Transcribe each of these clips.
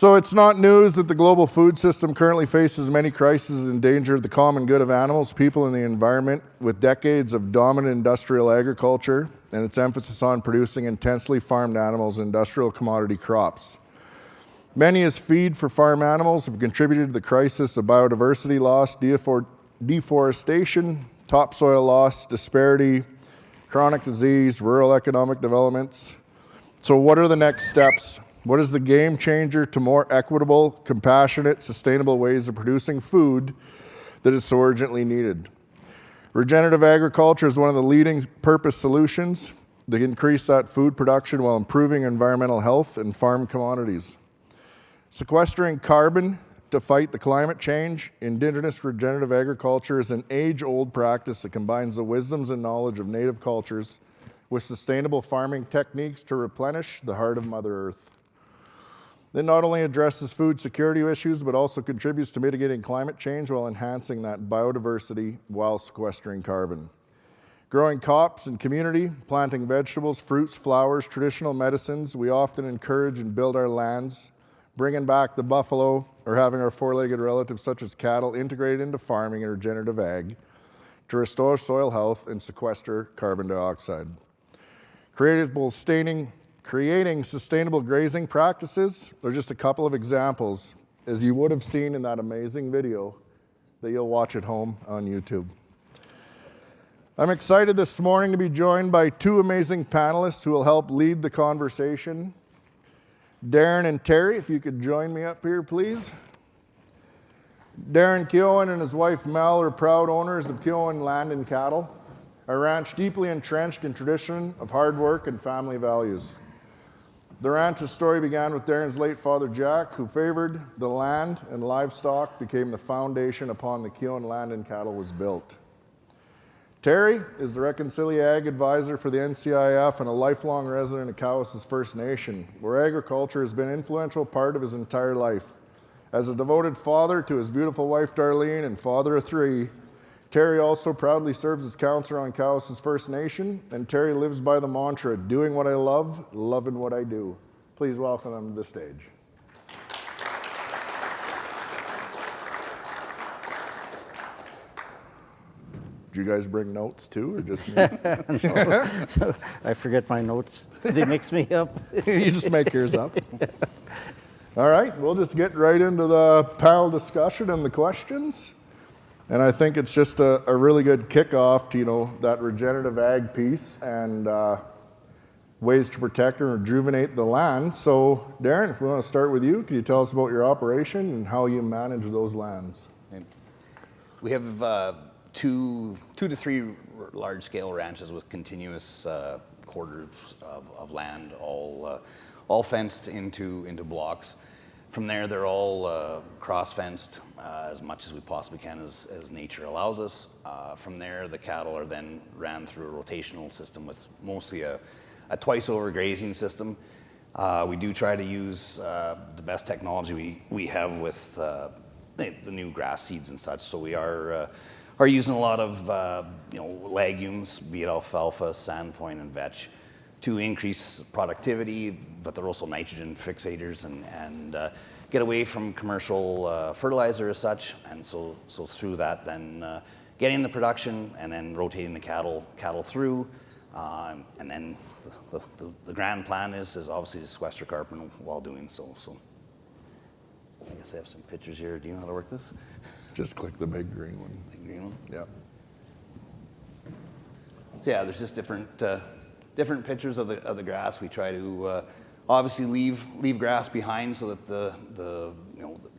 So it's not news that the global food system currently faces many crises that endanger the common good of animals, people, and the environment, with decades of dominant industrial agriculture and its emphasis on producing intensely farmed animals and industrial commodity crops. Many as feed for farm animals have contributed to the crisis of biodiversity loss, deforestation, topsoil loss, disparity, chronic disease, rural economic developments. So what are the next steps? What is the game changer to more equitable, compassionate, sustainable ways of producing food that is so urgently needed? Regenerative agriculture is one of the leading purpose solutions that increase that food production while improving environmental health and farm commodities. Sequestering carbon to fight the climate change, Indigenous regenerative agriculture is an age-old practice that combines the wisdoms and knowledge of native cultures with sustainable farming techniques to replenish the heart of Mother Earth. It not only addresses food security issues, but also contributes to mitigating climate change while enhancing that biodiversity while sequestering carbon. Growing crops in community, planting vegetables, fruits, flowers, traditional medicines, we often encourage and build our lands, bringing back the buffalo or having our four-legged relatives such as cattle integrated into farming and regenerative ag to restore soil health and sequester carbon dioxide. Creating sustainable grazing practices are just a couple of examples, as you would have seen in that amazing video that you'll watch at home on YouTube. I'm excited this morning to be joined by two amazing panelists who will help lead the conversation. Darren and Terry, if you could join me up here, please. Darren Keown and his wife Mel are proud owners of Keown Land and Cattle, a ranch deeply entrenched in tradition of hard work and family values. The ranch's story began with Darren's late father, Jack, who favored the land and livestock became the foundation upon the Keown Land and Cattle was built. Terry is the Reconciliag advisor for the NCIF and a lifelong resident of Cowessess First Nation, where agriculture has been an influential part of his entire life. As a devoted father to his beautiful wife, Darlene, and father of three, Terry also proudly serves as counselor on Cowessess First Nation, and Terry lives by the mantra, doing what I love, loving what I do. Please welcome him to the stage. Did you guys bring notes too, or just me? No, I forget my notes. They mix me up. You just make yours up. All right, we'll just get right into the panel discussion and the questions. And I think it's just a really good kickoff to, that regenerative ag piece and ways to protect and rejuvenate the land. So, Darren, if we want to start with you, can you tell us about your operation and how you manage those lands? We have two to three large-scale ranches with continuous quarters of land, all fenced into blocks. From there, they're all cross-fenced as much as we possibly can as nature allows us. From there, the cattle are then ran through a rotational system with mostly a twice-over grazing system. We do try to use the best technology we have with the new grass seeds and such. So we are using a lot of legumes, be it alfalfa, sandfoin, and vetch, to increase productivity, but they're also nitrogen fixators and get away from commercial fertilizer as such. And so through that, then getting the production and then rotating the cattle through, and then the grand plan is obviously to sequester carbon while doing so. So I guess I have some pictures here. Do you know how to work this? Just click the big green one. Big green one? Yeah. So yeah, there's just different pictures of the grass. We try to obviously leave grass behind so that the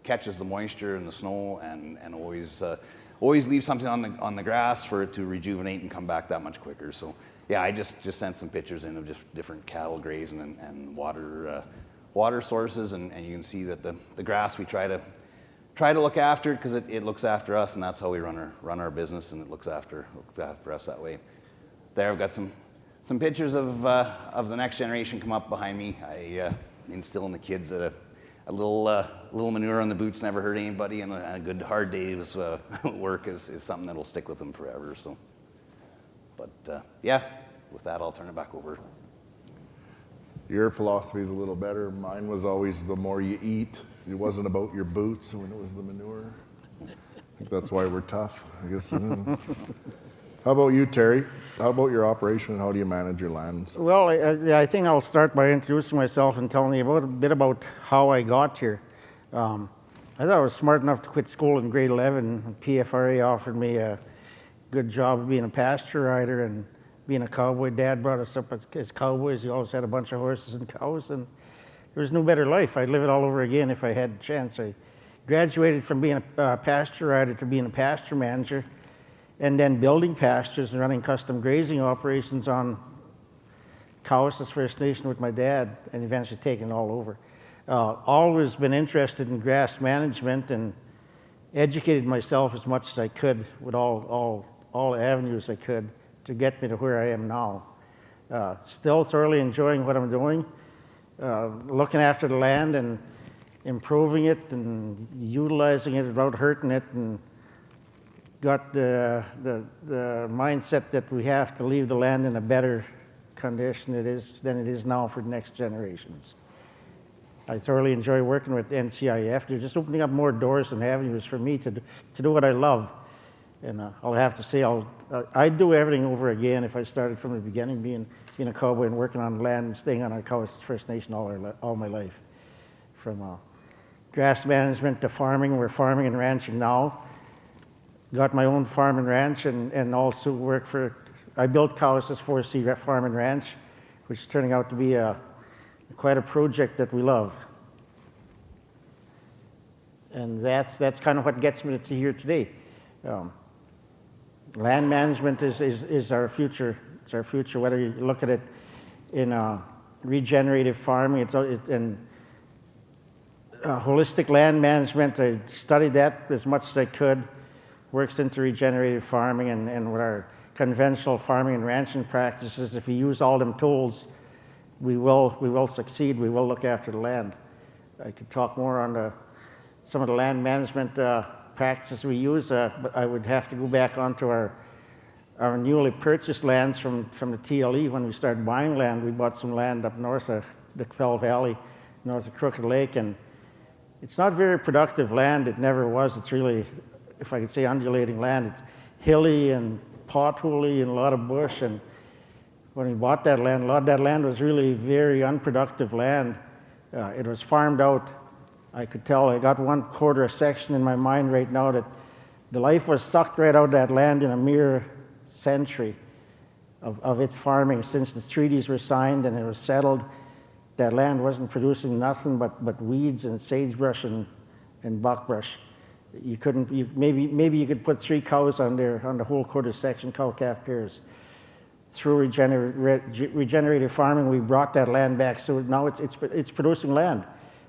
catches the moisture and the snow, and always leave something on the grass for it to rejuvenate and come back that much quicker. So yeah, I just sent some pictures in of just different cattle grazing and water sources, and you can see that the grass we try to look after because it looks after us, and that's how we run our business, and it looks after us that way. There, I've got some pictures of the next generation come up behind me. I instill in the kids that a little manure on the boots never hurt anybody, and a good hard day's work is something that'll stick with them forever. So, but yeah, with that, I'll turn it back over. Your philosophy is a little better. Mine was always the more you eat. It wasn't about your boots when it was the manure. I think that's why we're tough, I guess. How about you, Terry? How about your operation and how do you manage your lands? Well, I think I'll start by introducing myself and telling you a bit about how I got here. I thought I was smart enough to quit school in grade 11. PFRA offered me a good job of being a pasture rider and being a cowboy. Dad brought us up as cowboys. He always had a bunch of horses and cows, and there was no better life. I'd live it all over again if I had a chance. I graduated from being a pasture rider to being a pasture manager, and then building pastures and running custom grazing operations on Cowessess First Nation with my dad, and eventually taking it all over. Always been interested in grass management and educated myself as much as I could with all the avenues I could to get me to where I am now. Still thoroughly enjoying what I'm doing, looking after the land and improving it and utilizing it without hurting it, and got the mindset that we have to leave the land in a better condition than it is now for the next generations. I thoroughly enjoy working with NCIF. They're just opening up more doors and avenues for me to do what I love. And I'll have to say, I'd do everything over again if I started from the beginning, being a cowboy and working on land and staying on our Cowessess First Nation all my life. From grass management to farming, we're farming and ranching now. Got my own farm and ranch, and also I built Cowessess 4C Farm and Ranch, which is turning out to be quite a project that we love. And that's kind of what gets me to here today. Land management is our future. It's our future, whether you look at it in regenerative farming, and holistic land management. I studied that as much as I could. Works into regenerative farming and with our conventional farming and ranching practices. If we use all them tools, we will succeed. We will look after the land. I could talk more on some of the land management practices we use, but I would have to go back onto our newly purchased lands from the TLE. When we started buying land, we bought some land up north of the Quell Valley, north of Crooked Lake, and it's not very productive land. It never was. It's really, if I could say, undulating land. It's hilly and potholey and a lot of bush. And when we bought that land, a lot of that land was really very unproductive land. It was farmed out. I could tell, I got 1/4 section in my mind right now that the life was sucked right out of that land in a mere century of its farming. Since the treaties were signed and it was settled, that land wasn't producing nothing but weeds and sagebrush and buckbrush. You couldn't, maybe you could put 3 cows on there on the whole 1/4 section, cow-calf pairs. Through regenerative farming, we brought that land back, so now it's producing land.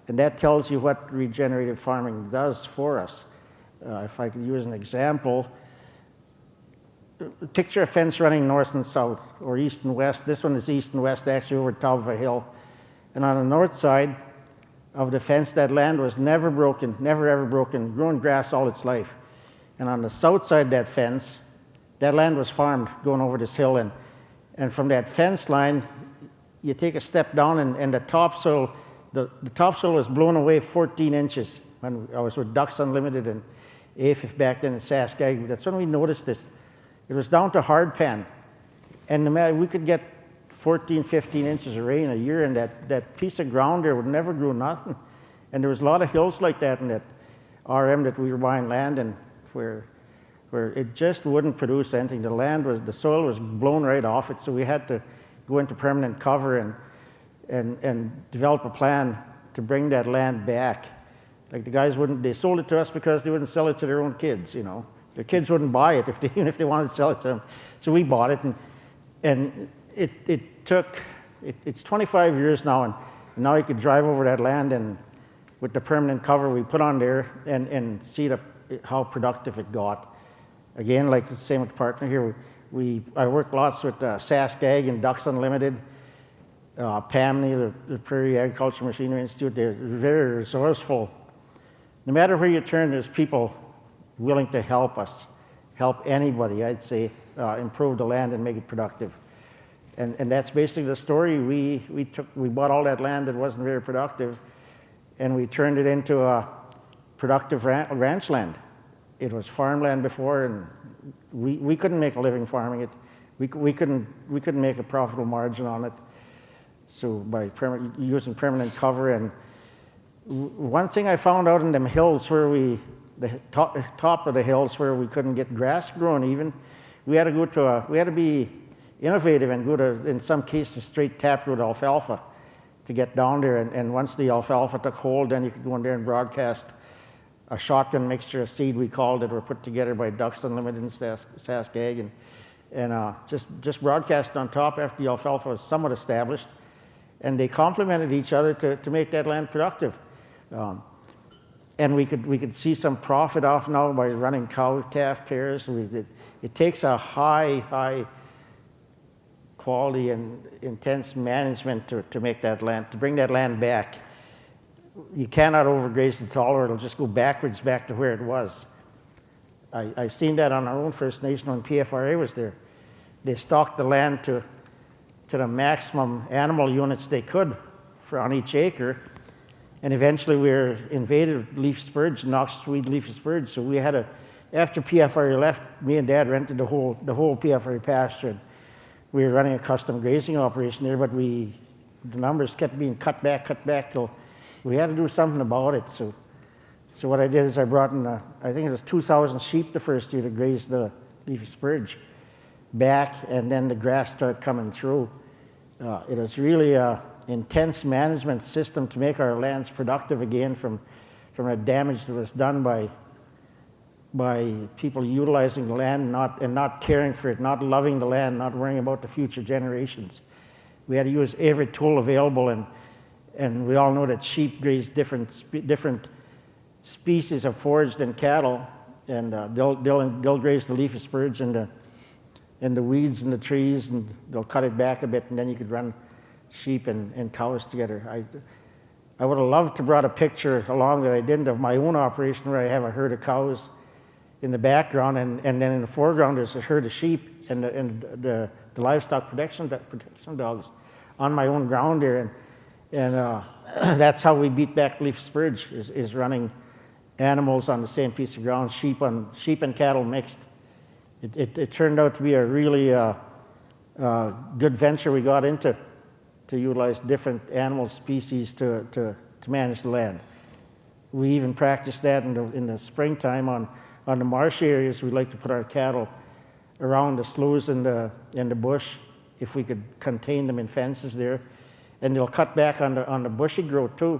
And that tells you what regenerative farming does for us. If I could use an example, picture a fence running north and south, or east and west. This one is east and west, actually over the top of a hill. And on the north side of the fence, that land was never broken, never ever broken, growing grass all its life. And on the south side of that fence, that land was farmed going over this hill. And from that fence line, you take a step down, and the topsoil, the topsoil was blown away 14 inches when I was with Ducks Unlimited and AFIF back then in Saskatchewan. That's when we noticed this. It was down to hard pan. And no matter, we could get 14, 15 inches of rain a year, and that piece of ground there would never grow nothing. And there was a lot of hills like that in that RM that we were buying land in, where it just wouldn't produce anything. The soil was blown right off it, so we had to go into permanent cover and develop a plan to bring that land back. Like the guys they sold it to us because they wouldn't sell it to their own kids, you know. Their kids wouldn't buy it even if they wanted to sell it to them. So we bought it, and it's 25 years now, and now you could drive over that land and with the permanent cover we put on there and see how productive it got. Again, like the same with the partner here, I work lots with Saskag and Ducks Unlimited, PAMNI, the Prairie Agriculture Machinery Institute. They're very resourceful. No matter where you turn, there's people willing to help us, help anybody, I'd say, improve the land and make it productive. And that's basically the story. We bought all that land that wasn't very productive, and we turned it into a productive ranch land. It was farmland before, and we couldn't make a living farming it. We couldn't make a profitable margin on it. So by using permanent cover, and one thing I found out in them hills where the top of the hills where we couldn't get grass growing even, we had to be innovative and go to, in some cases, straight taproot alfalfa to get down there. And once the alfalfa took hold, then you could go in there and broadcast a shotgun mixture of seed, we called it, were put together by Ducks Unlimited in Saskag, and just broadcast on top after the alfalfa was somewhat established. And they complemented each other to make that land productive. And we could see some profit off now by running cow-calf pairs. It takes a high quality and intense management to make that land, to bring that land back. You cannot overgraze it at all, or it'll just go backwards back to where it was. I seen that on our own First Nation when PFRA was there. They stocked the land to the maximum animal units they could on each acre, and eventually we were invaded with leaf spurge, noxious weed leaf spurge. So we had after PFRA left, me and Dad rented the whole PFRA pasture. And we were running a custom grazing operation there, but the numbers kept being cut back till we had to do something about it. So what I did is I brought in, I think it was 2,000 sheep the first year to graze the leafy spurge back, and then the grass started coming through. It was really an intense management system to make our lands productive again from the damage that was done by people utilizing the land and not caring for it, not loving the land, not worrying about the future generations. We had to use every tool available, and we all know that sheep graze different species of forage than cattle, and they'll graze the leafy spurge and the weeds in the trees, and they'll cut it back a bit, and then you could run sheep and cows together. I would have loved to brought a picture along that I didn't of my own operation where I have a herd of cows in the background, and then in the foreground there's a herd of sheep and the livestock protection dogs on my own ground there, and that's how we beat back leaf spurge is running animals on the same piece of ground, sheep and cattle mixed. It turned out to be a really good venture we got into, to utilize different animal species to manage the land. We even practiced that in the springtime on the marsh areas. We'd like to put our cattle around the sloughs in the bush if we could contain them in fences there, and they'll cut back on the bushy growth too.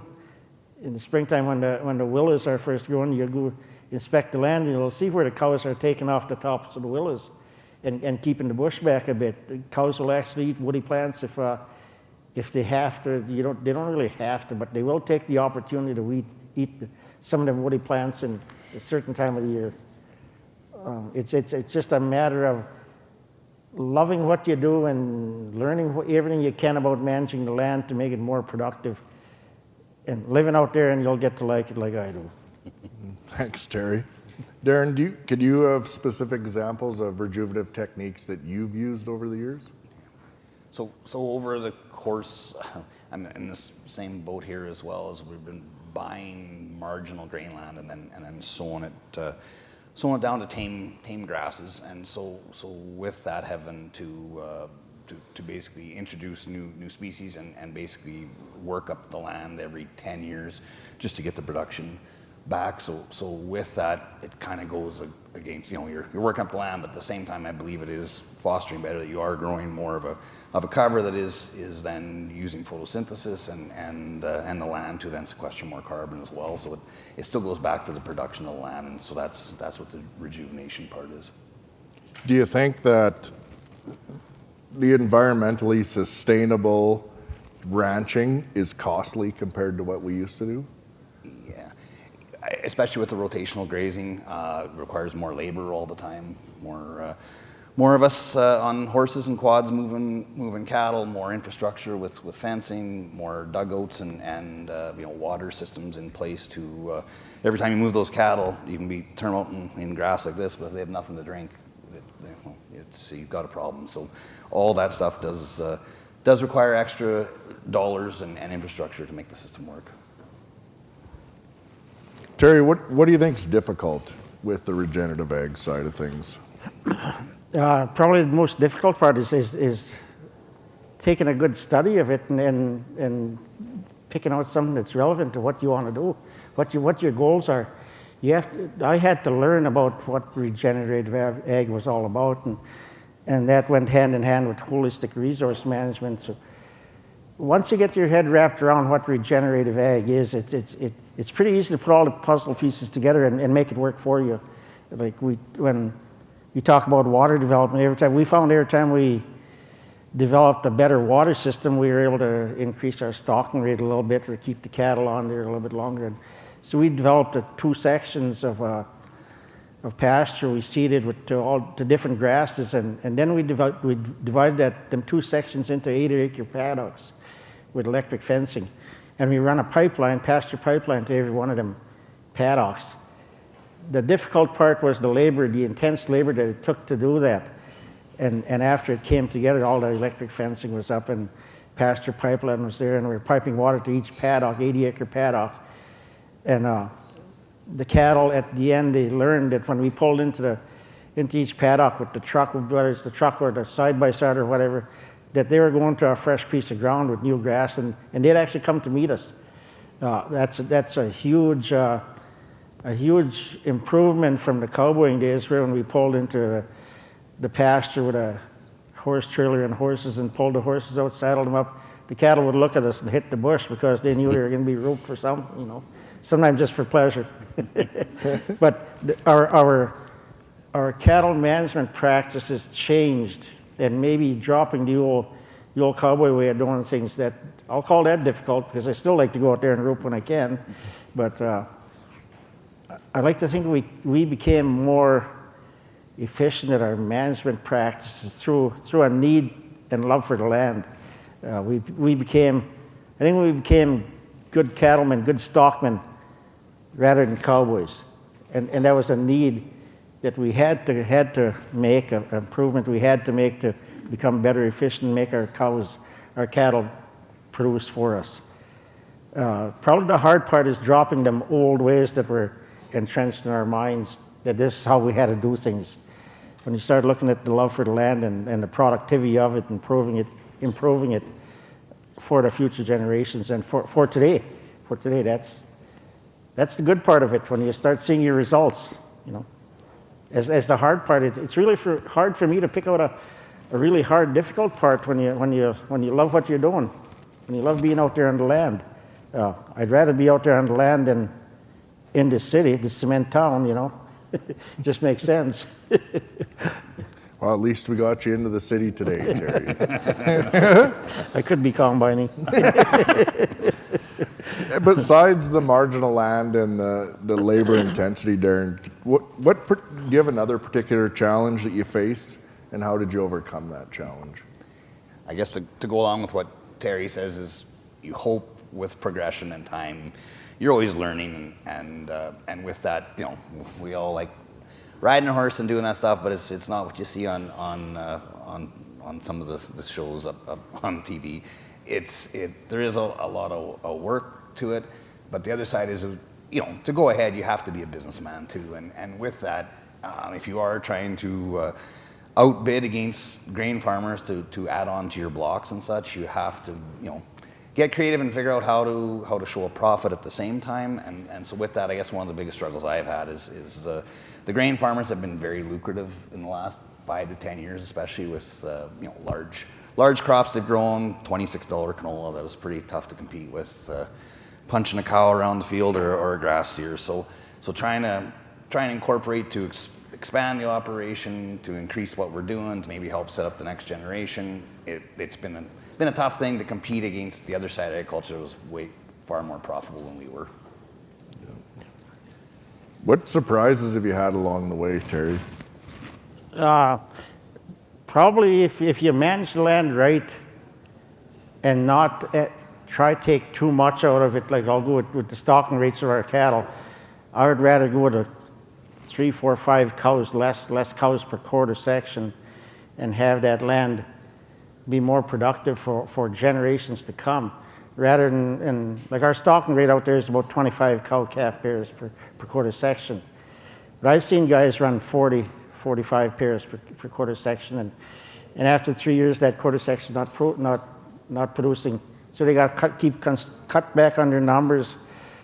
In the springtime when the willows are first growing, you go inspect the land, and you'll see where the cows are taking off the tops of the willows and keeping the bush back a bit. The cows will actually eat woody plants if they have to. They don't really have to, but they will take the opportunity to eat some of the woody plants in a certain time of the year. It's just a matter of loving what you do and learning everything you can about managing the land to make it more productive, and living out there, and you'll get to like it like I do. Thanks, Terry. Darren, could you have specific examples of rejuvenative techniques that you've used over the years? So over the course, I'm in this same boat here as well, as we've been buying marginal grain land and then sowing it down to tame grasses, and so with that having to basically introduce new species and basically work up the land every 10 years just to get the production back. So with that, it kind of goes against, you're working up the land, but at the same time, I believe it is fostering better that you are growing more of a cover that is then using photosynthesis and the land to then sequester more carbon as well. So it still goes back to the production of the land, and so that's what the rejuvenation part is. Do you think that the environmentally sustainable ranching is costly compared to what we used to do? Yeah, especially with the rotational grazing, requires more labor all the time, more of us on horses and quads moving cattle, more infrastructure with fencing, more dugouts and water systems in place to every time you move those cattle, you can be turn out in grass like this, but if they have nothing to drink, you've got a problem. So all that stuff does require extra dollars and infrastructure to make the system work. Terry, what do you think is difficult with the regenerative ag side of things? Probably the most difficult part is taking a good study of it and picking out something that's relevant to what you want to do, what your goals are. I had to learn about what regenerative ag was all about, and that went hand in hand with holistic resource management. So once you get your head wrapped around what regenerative ag is, it's pretty easy to put all the puzzle pieces together and make it work for you. Like when you talk about water development, every time we developed a better water system, we were able to increase our stocking rate a little bit or keep the cattle on there a little bit longer. And so we developed 2 sections of pasture. We seeded to different grasses, and then we divided them 2 sections into 8-acre paddocks with electric fencing. And we run a pasture pipeline to every one of them paddocks. The difficult part was the intense labor that it took to do that. And after it came together, all the electric fencing was up and pasture pipeline was there, and we were piping water to each paddock, 80-acre paddock. And the cattle, at the end, they learned that when we pulled into each paddock with the truck, whether it's the truck or the side-by-side or whatever, that they were going to a fresh piece of ground with new grass, and they'd actually come to meet us. That's a huge improvement from the cowboying days where when we pulled into the pasture with a horse trailer and horses and pulled the horses out, saddled them up. The cattle would look at us and hit the bush because they knew they were going to be roped for something, sometimes just for pleasure. But our cattle management practices changed, and maybe dropping the old cowboy way of doing things, that I'll call that difficult because I still like to go out there and rope when I can. But I like to think we became more efficient at our management practices through a need and love for the land. We became good cattlemen, good stockmen, rather than cowboys, and that was a need that we had to make, an improvement we had to make to become better efficient and make our cattle produce for us. Probably the hard part is dropping them old ways that were entrenched in our minds, that this is how we had to do things. When you start looking at the love for the land and the productivity of it, improving it for the future generations and for today, that's the good part of it. When you start seeing your results, as the hard part, it's really hard for me to pick out a really hard, difficult part when you love what you're doing, when you love being out there on the land. I'd rather be out there on the land than in the city, the cement town, It just makes sense. Well, at least we got you into the city today, Terry. I could be combining. Besides the marginal land and the labor intensity, Darren, do you have another particular challenge that you faced, and how did you overcome that challenge? I guess to go along with what Terry says is, you hope with progression and time, you're always learning, and with that, we all like riding a horse and doing that stuff, but it's not what you see on some of the shows up on TV. There is a lot of work to it, but the other side is, to go ahead, you have to be a businessman too, and with that, if you are trying to outbid against grain farmers to add on to your blocks and such, you have to get creative and figure out how to show a profit at the same time. And so with that, I guess one of the biggest struggles I've had is the grain farmers have been very lucrative in the last 5 to 10 years, especially with large crops they've grown. $26 canola, that was pretty tough to compete with punching a cow around the field or a grass steer. So trying to incorporate to expand the operation, to increase what we're doing, to maybe help set up the next generation. It's been a tough thing to compete against the other side of agriculture that was far more profitable than we were. What surprises have you had along the way, Terry? Probably if you manage the land right and not try to take too much out of it, like I'll go with the stocking rates of our cattle, I would rather go with 3, 4, 5 cows, less cows per quarter section, and have that land be more productive for generations to come, rather than, like our stocking rate out there is about 25 cow-calf pairs per quarter section. But I've seen guys run 40, 45 pairs per quarter section, and after 3 years, that quarter section not producing. So they got to cut back on their numbers,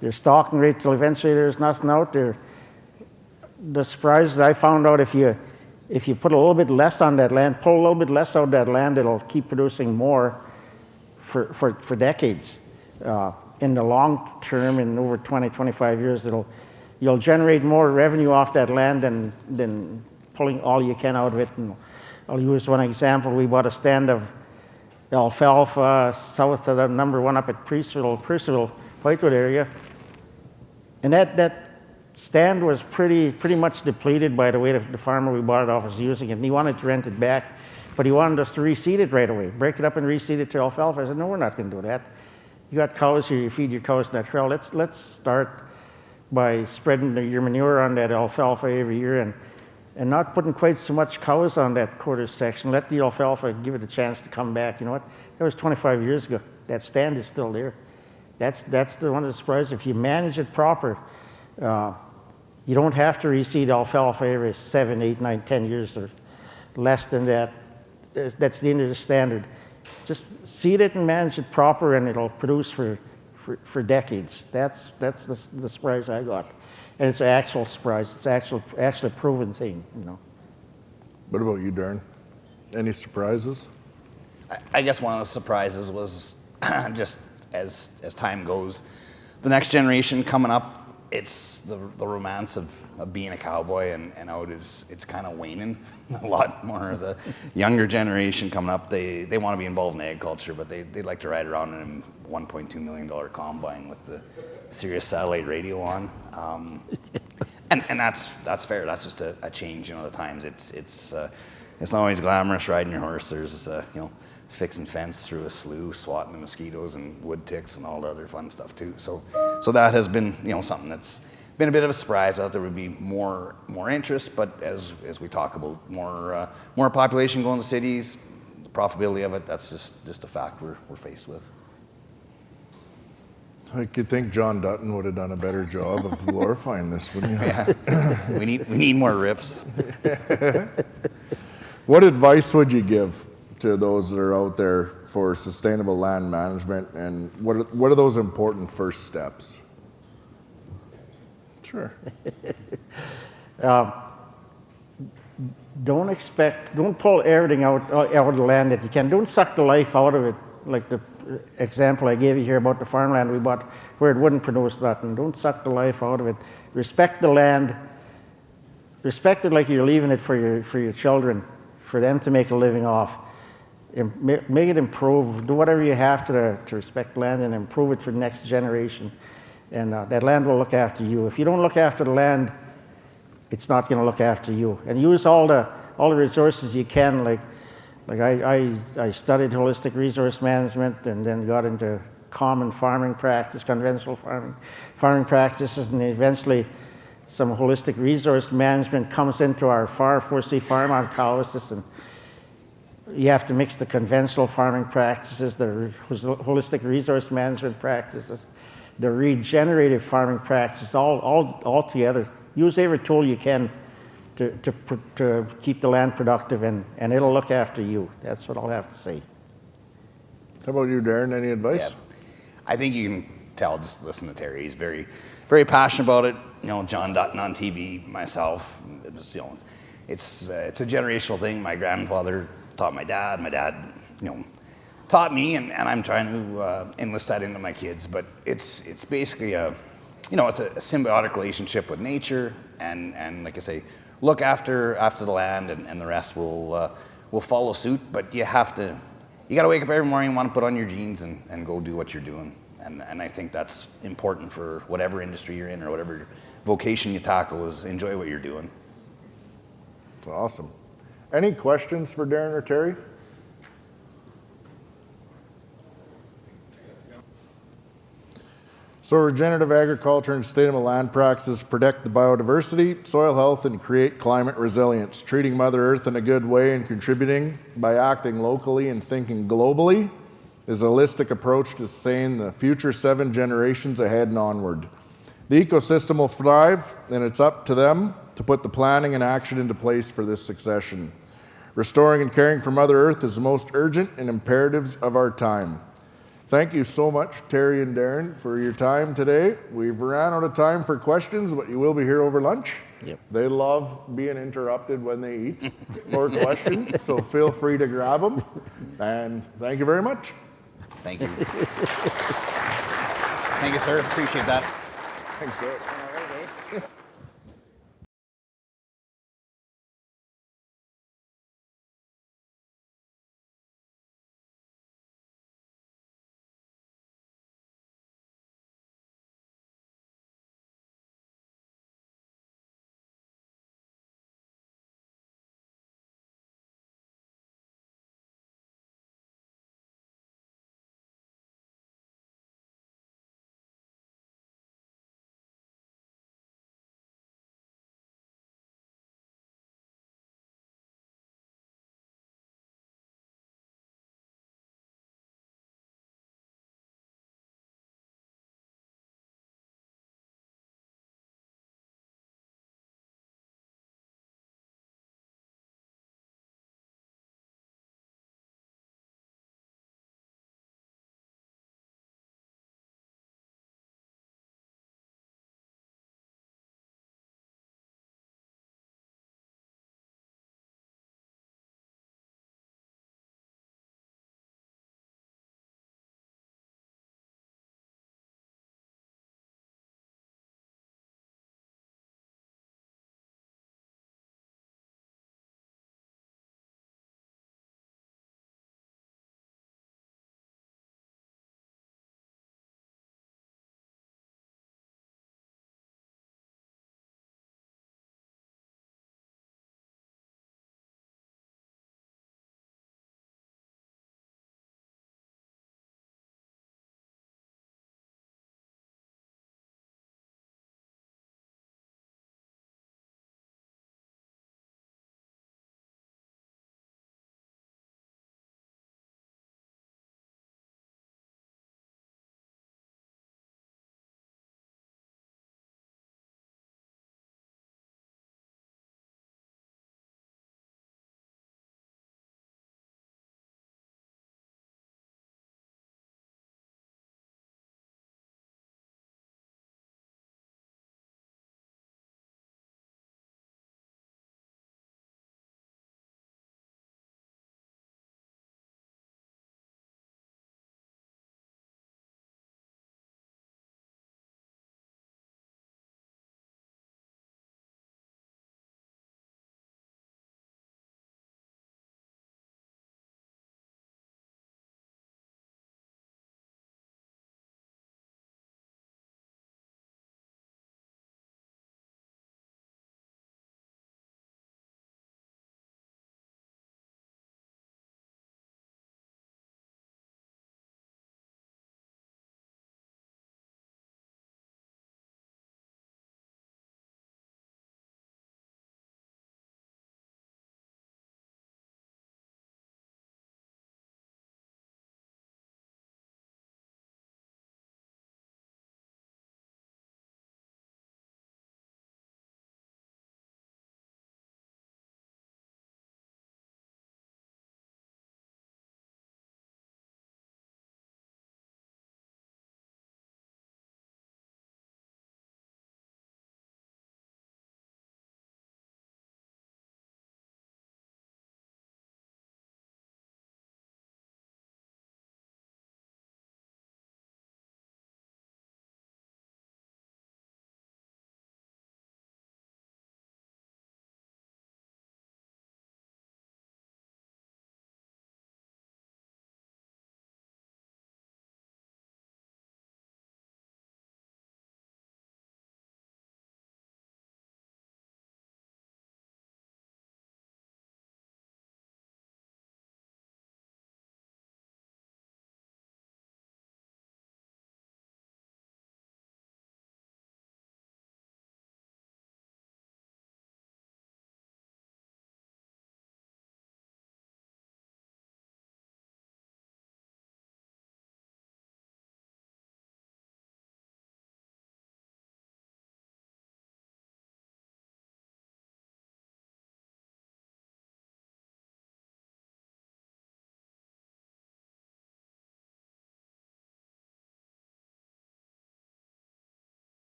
their stocking rate, till eventually there's nothing out there. The surprise that I found out, if you put a little bit less on that land, pull a little bit less out of that land, it'll keep producing more for decades. In the long term, in over 20, 25 years, you'll generate more revenue off that land than pulling all you can out of it. And I'll use one example. We bought a stand of alfalfa south of the number one up at Percival, Whitewood area. And that stand was pretty much depleted by the way the farmer we bought it off was using it. And he wanted to rent it back, but he wanted us to reseed it right away, break it up and reseed it to alfalfa. I said, no, we're not going to do that. You got cows here, you feed your cows in that trail. Let's start by spreading your manure on that alfalfa every year and not putting quite so much cows on that quarter section. Let the alfalfa give it a chance to come back. You know what? That was 25 years ago. That stand is still there. That's the one of the surprises. If you manage it proper, you don't have to reseed alfalfa every 7, 8, 9, 10 years or less than that. That's the end of the standard. Just seed it and manage it proper, and it'll produce for decades. That's the surprise I got. And it's an actual surprise. It's actually a proven thing, you know. What about you, Darren? Any surprises? I guess one of the surprises was just as time goes, the next generation coming up, it's the romance of being a cowboy and out it's kind of waning. A lot more of the younger generation coming up, they want to be involved in agriculture, but they like to ride around in a $1.2 million combine with the Sirius satellite radio on. And that's fair. That's just a change, you know, the times. It's not always glamorous riding your horse. There's fixing fence through a slough, swatting the mosquitoes and wood ticks and all the other fun stuff too. So that has been, you know, something that's been a bit of a surprise. I thought there would be more interest, but as we talk about more population going to cities, the profitability of it, that's just a fact we're faced with. I could think John Dutton would have done a better job of glorifying this, wouldn't you? Yeah. we need more rips. What advice would you give to those that are out there for sustainable land management, and what are those important first steps? Sure. Don't pull everything out of the land that you can. Don't suck the life out of it, like the example I gave you here about the farmland we bought where it wouldn't produce nothing. Don't suck the life out of it. Respect the land. Respect it like you're leaving it for your children, for them to make a living off. Make it improve. Do whatever you have to respect land and improve it for the next generation. And that land will look after you. If you don't look after the land, it's not going to look after you. And use all the resources you can. Like I studied holistic resource management and then got into common farming practice, conventional farming practices, and eventually some holistic resource management comes into our 4C farm on Cowessess, and you have to mix the conventional farming practices, the holistic resource management practices, the regenerative farming practices, all together. Use every tool you can to keep the land productive, and it'll look after you. That's what I'll have to say. How about you, Darren? Any advice? Yeah. I think you can tell, just listen to Terry. He's very, very passionate about it. You know, John Dutton on TV, myself. It's a generational thing. My grandfather taught my dad. My dad, taught me, and I'm trying to enlist that into my kids. But it's basically it's a symbiotic relationship with nature, and like I say, look after the land, and the rest will follow suit. But you got to wake up every morning and want to put on your jeans and go do what you're doing. And I think that's important for whatever industry you're in or whatever vocation you tackle, is enjoy what you're doing. Awesome. Any questions for Darren or Terry? So So regenerative agriculture and sustainable land practices protect the biodiversity, soil health, and create climate resilience. Treating Mother Earth in a good way and contributing by acting locally and thinking globally is a holistic approach to sustain the future 7 generations ahead and onward. The ecosystem will thrive, and it's up to them to put the planning and action into place for this succession. Restoring and caring for Mother Earth is the most urgent and imperatives of our time. Thank you so much, Terry and Darren, for your time today. We've ran out of time for questions, but you will be here over lunch. Yep. They love being interrupted when they eat for questions, so feel free to grab them. And thank you very much. Thank you. Thank you, sir. Appreciate that. Thanks, sir.